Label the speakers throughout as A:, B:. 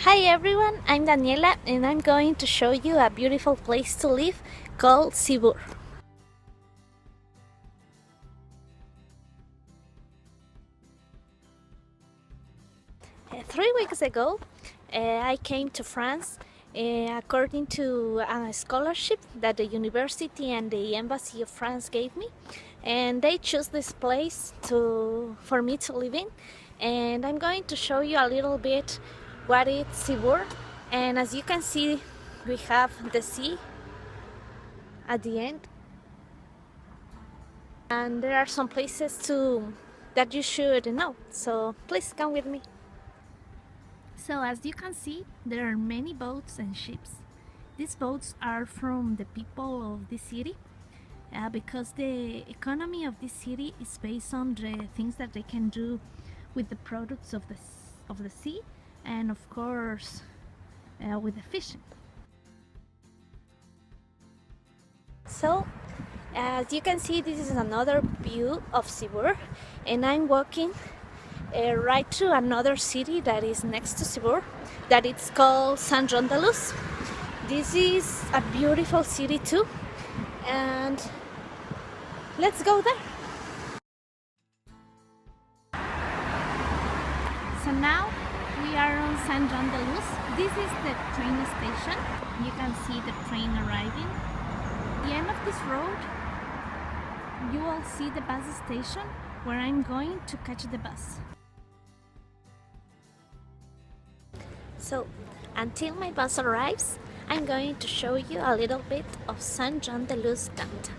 A: Hi everyone, I'm Daniela and I'm going to show you a beautiful place to live called Cibur. 3 weeks ago, I came to France according to a scholarship that the university and the embassy of France gave me, and they chose this place for me to live in. And I'm going to show you a little bit what is Cibur. And as you can see, we have the sea at the end, and there are some places that you should know, so please come with me. So as you can see, there are many boats and ships. These boats are from the people of this city because the economy of this city is based on the things that they can do with the products of the sea, and of course with the fishing. So as you can see, this is another view of Cibur, and I'm walking right to another city that is next to Cibur, that it's called Saint-Jean-de-Luz. This is a beautiful city too, and let's go there. So now we are on Saint-Jean-de-Luz. This is the train station. You can see the train arriving. At the end of this road, you will see the bus station where I'm going to catch the bus. So, until my bus arrives, I'm going to show you a little bit of Saint-Jean-de-Luz downtown.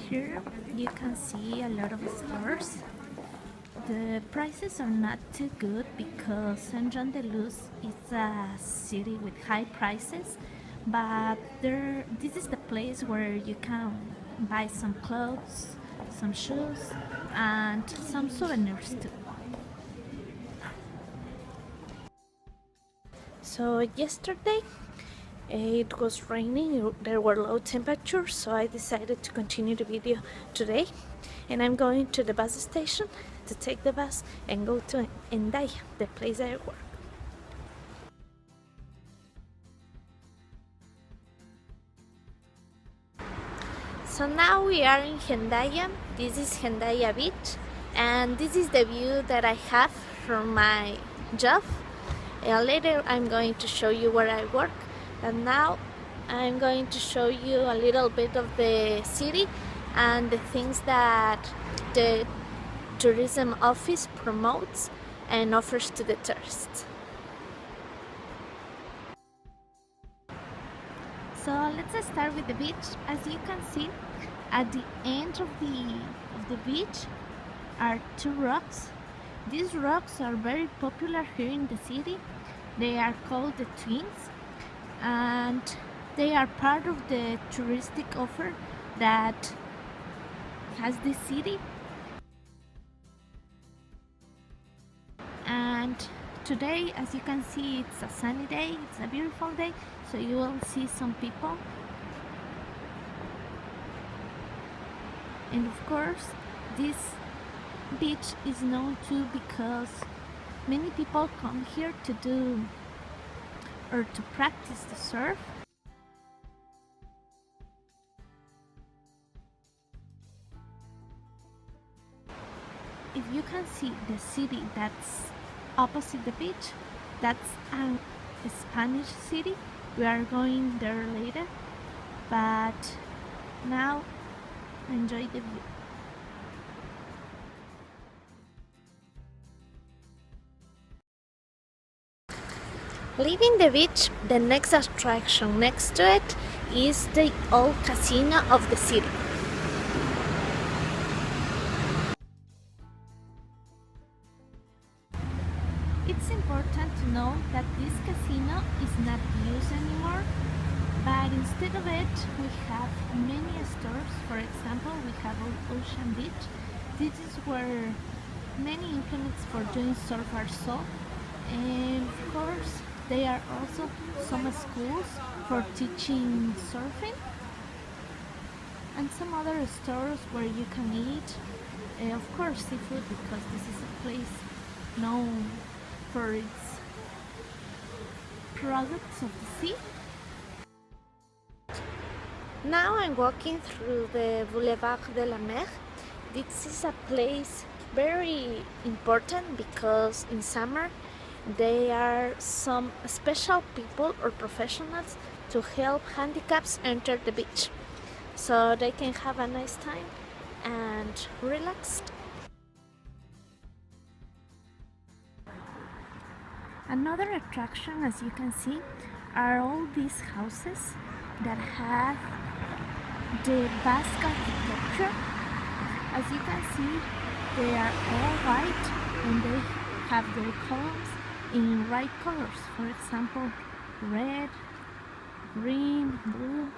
A: Here you can see a lot of stores. The prices are not too good because Saint-Jean-de-Luz is a city with high prices, but this is the place where you can buy some clothes, some shoes, and some souvenirs too. So yesterday it was raining, there were low temperatures, so I decided to continue the video today, and I'm going to the bus station to take the bus and go to Hendaya, the place I work. So now we are in Hendaya. This is Hendaya Beach, and this is the view that I have from my job. Later I'm going to show you where I work, and now I'm going to show you a little bit of the city and the things that the tourism office promotes and offers to the tourists. So let's start with the beach. As you can see, at the end of the beach are two rocks. These rocks are very popular here in the city. They are called the Twins, and they are part of the touristic offer that has this city. And today, as you can see, it's a sunny day, it's a beautiful day, so you will see some people. And of course, this beach is known too because many people come here to do or to practice the surf. If you can see the city that's opposite the beach, that's a Spanish city. We are going there later, but now enjoy the view. Leaving the beach, the next attraction next to it is the old casino of the city. It's important to know that this casino is not used anymore, but instead of it we have many stores. For example, we have Ocean Beach. This is where many implements for doing surf are sold, and of course there are also some schools for teaching surfing, and some other stores where you can eat Of course, seafood, because this is a place known for its products of the sea. Now I'm walking through the Boulevard de la Mer. This is a place very important because in summer there are some special people or professionals to help handicaps enter the beach so they can have a nice time and relaxed. Another attraction, as you can see, are all these houses that have the Basque architecture. As you can see, they are all white and they have their columns in right colors. For example, red, green, blue.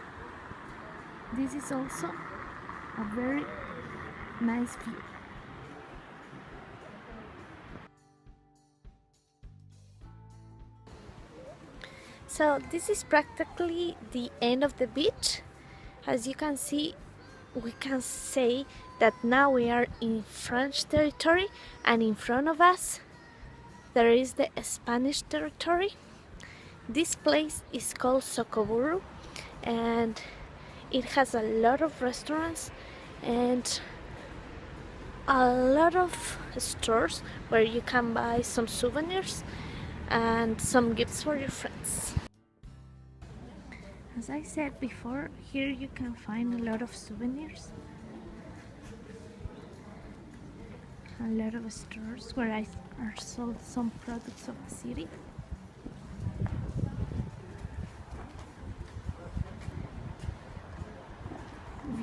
A: This is also a very nice view. So this is practically the end of the beach. As you can see, we can say that now we are in French territory, and in front of us there is the Spanish territory. This place is called Socoburu, and it has a lot of restaurants and a lot of stores where you can buy some souvenirs and some gifts for your friends. As I said before, here you can find a lot of souvenirs, a lot of stores where are sold some products of the city.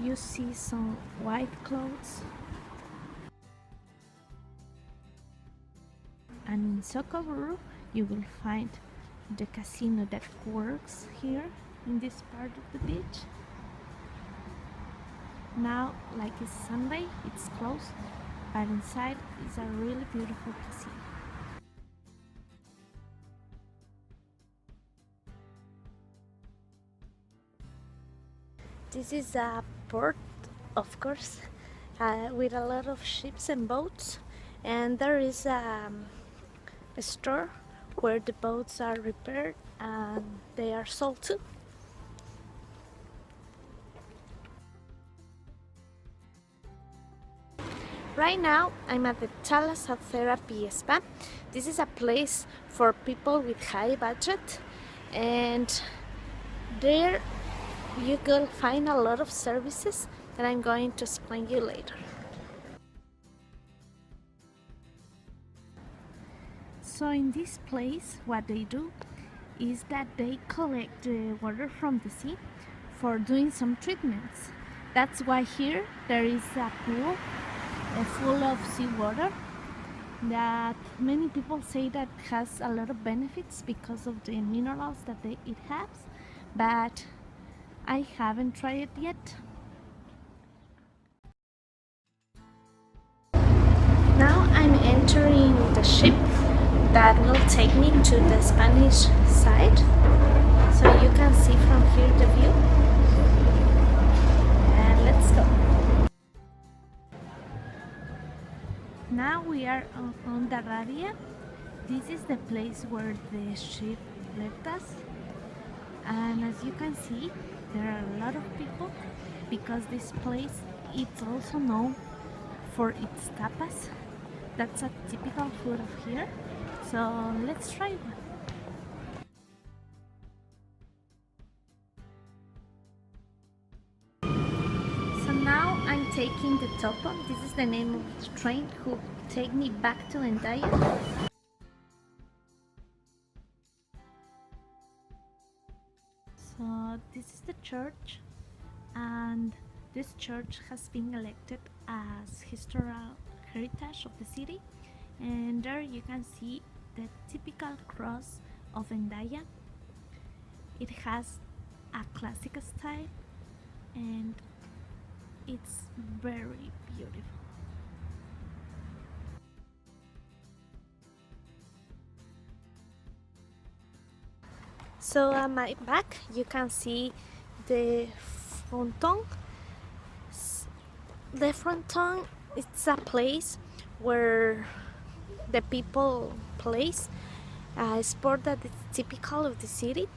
A: You see some white clothes, and in Socoburu you will find the casino that works here in this part of the beach. Now, like it's Sunday, it's closed, but inside is a really beautiful casino. This is a port, of course, with a lot of ships and boats, and there is a store where the boats are repaired and they are sold too. Right now I'm at the Thalasotherapy Spa. This is a place for people with high budget, and there you will find a lot of services that I'm going to explain you later. So in this place, what they do is that they collect the water from the sea for doing some treatments. That's why here there is a pool full of seawater that many people say that has a lot of benefits because of the minerals that it has, but I haven't tried it yet. Now I'm entering the ship that will take me to the Spanish side, so you can see from here the view, and let's go. Now we are on the Radia. This is the place where the ship left us, and as you can see, there are a lot of people because this place is also known for its tapas. That's a typical food of here, so let's try one. So now I'm taking the Topo. This is the name of the train who take me back to Hendaya. So this is the church, and this church has been elected as historical heritage of the city, and there you can see the typical cross of Hendaya. It has a classic style and it's very beautiful. So at my back you can see the fronton. The fronton It's a place where the people plays a sport that is typical of the city.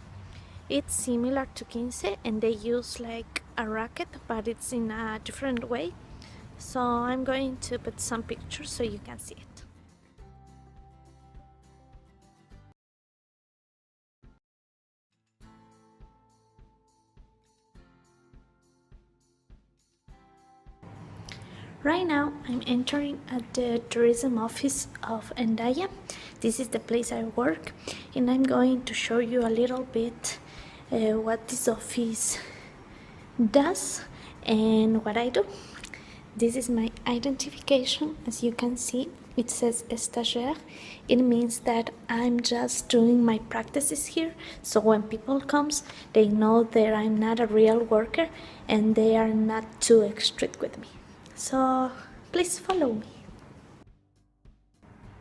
A: It's similar to quince and they use like a racket, but it's in a different way. So I'm going to put some pictures so you can see it. Right now I'm entering at the tourism office of Hendaya. This is the place I work, and I'm going to show you a little bit what this office does and what I do. This is my identification. As you can see, it says stagiaire. It means that I'm just doing my practices here, so when people comes, they know that I'm not a real worker and they are not too strict with me. So please follow me.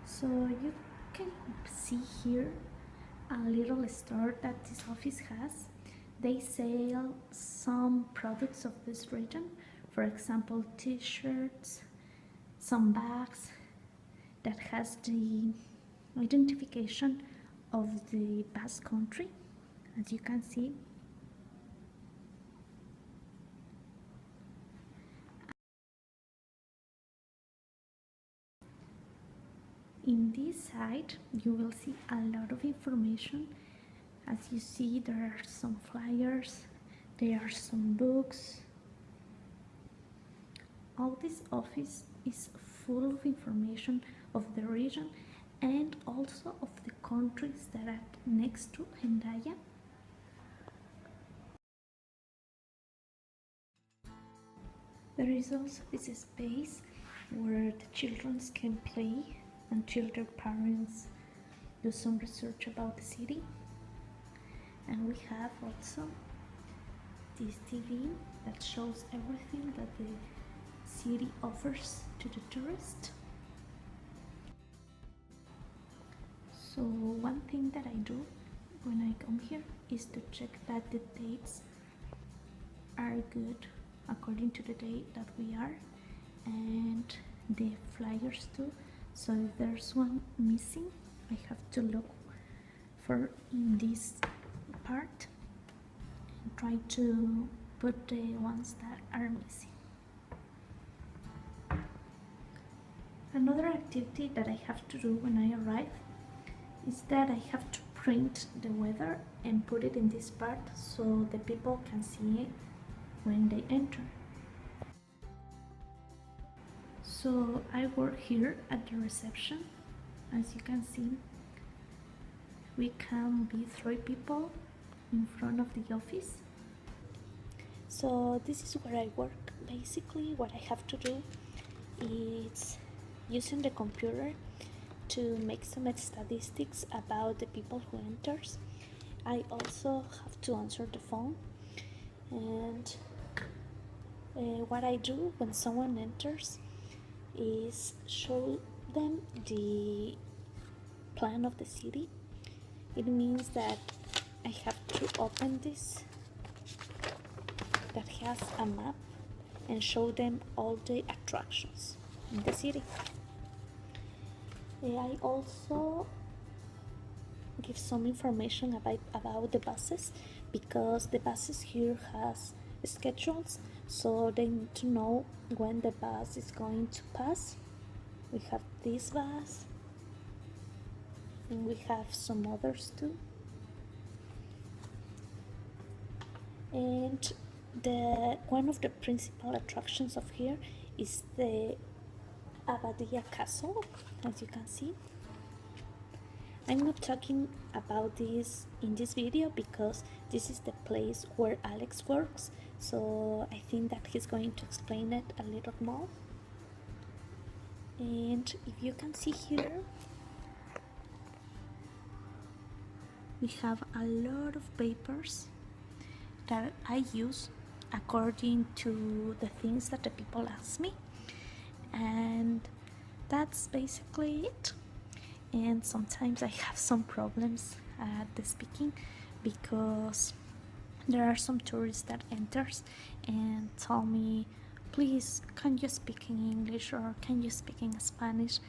A: So you can see here a little store that this office has. They sell some products of this region, for example t-shirts, some bags that has the identification of the Basque country, as you can see. In this side you will see a lot of information. As you see, there are some flyers, there are some books. All this office is full of information of the region and also of the countries that are next to Hendaya. There is also this space where the children can play until their parents do some research about the city. And we have also this TV that shows everything that the city offers to the tourist. So one thing that I do when I come here is to check that the dates are good according to the date that we are, and the flyers too. So if there's one missing, I have to look for in this part and try to put the ones that are missing. Another activity that I have to do when I arrive is that I have to print the weather and put it in this part so the people can see it when they enter. So I work here at the reception. As you can see, we can be 3 people in front of the office. So this is where I work. Basically what I have to do is using the computer to make some statistics about the people who enters. I also have to answer the phone, and what I do when someone enters is show them the plan of the city. It means that I have to open this that has a map and show them all the attractions in the city. I also give some information about the buses, because the buses here has schedules, so they need to know when the bus is going to pass. We have this bus and we have some others too. And one of the principal attractions of here is the Abadia Castle, as you can see. I'm not talking about this in this video because this is the place where Alex works, so I think that he's going to explain it a little more. And if you can see here, we have a lot of papers that I use according to the things that the people ask me, and that's basically it. And sometimes I have some problems at the speaking because there are some tourists that enters and tell me, please, can you speak in English or can you speak in Spanish?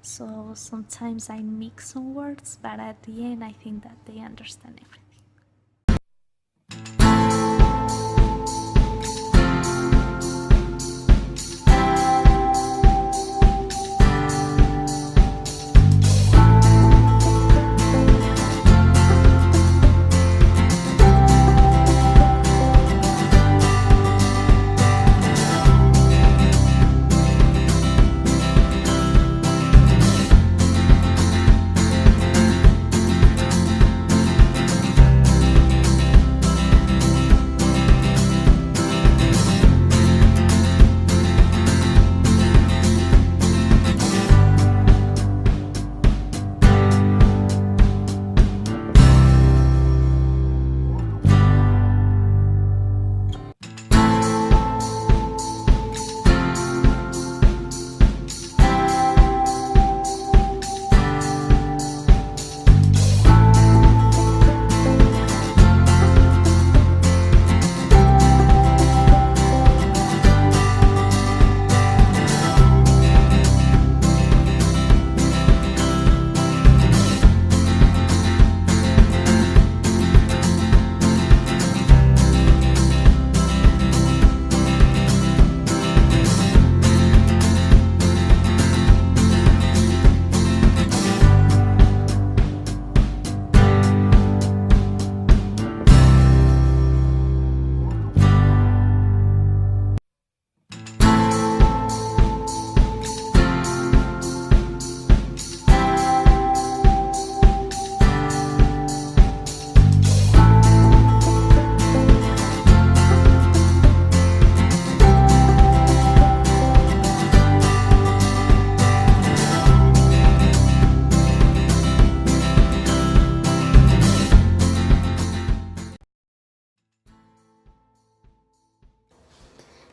A: So sometimes I mix some words, but at the end I think that they understand everything.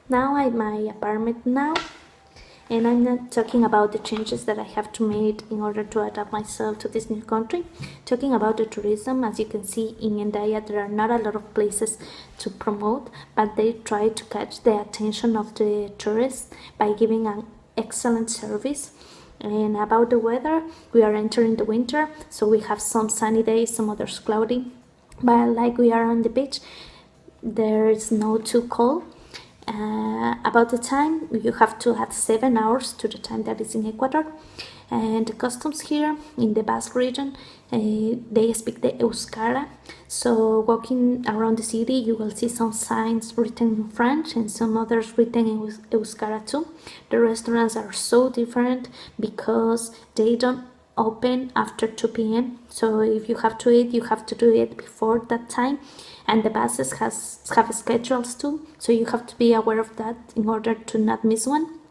A: Now I'm in my apartment now, and I'm not talking about the changes that I have to make in order to adapt myself to this new country. Talking about the tourism, as you can see in Hendaya, there are not a lot of places to promote, but they try to catch the attention of the tourists by giving an excellent service. And about the weather, we are entering the winter, so we have some sunny days, some others cloudy, but like we are on the beach, there is no too cold. About the time, you have to add 7 hours to the time that is in Ecuador. And the customs here in the Basque region, they speak the Euskara. So walking around the city, you will see some signs written in French and some others written in Euskara too. The restaurants are so different because they don't open after 2 p.m. So if you have to eat, you have to do it before that time. And the buses have schedules too, so you have to be aware of that in order to not miss one.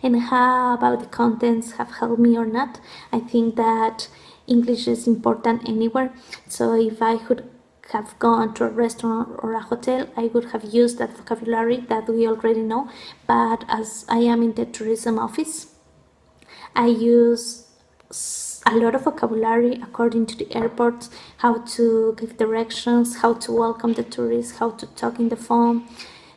A: And how about the contents have helped me or not? I think that English is important anywhere. So if I could have gone to a restaurant or a hotel, I would have used that vocabulary that we already know. But as I am in the tourism office, I use a lot of vocabulary according to the airports, how to give directions, how to welcome the tourists, how to talk in the phone,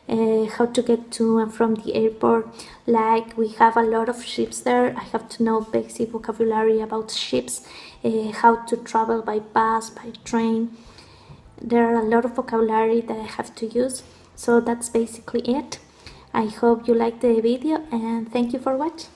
A: how to get to and from the airport. Like we have a lot of ships there, I have to know basic vocabulary about ships, how to travel by bus, by train. There are a lot of vocabulary that I have to use, so that's basically it. I hope you liked the video and thank you for watching.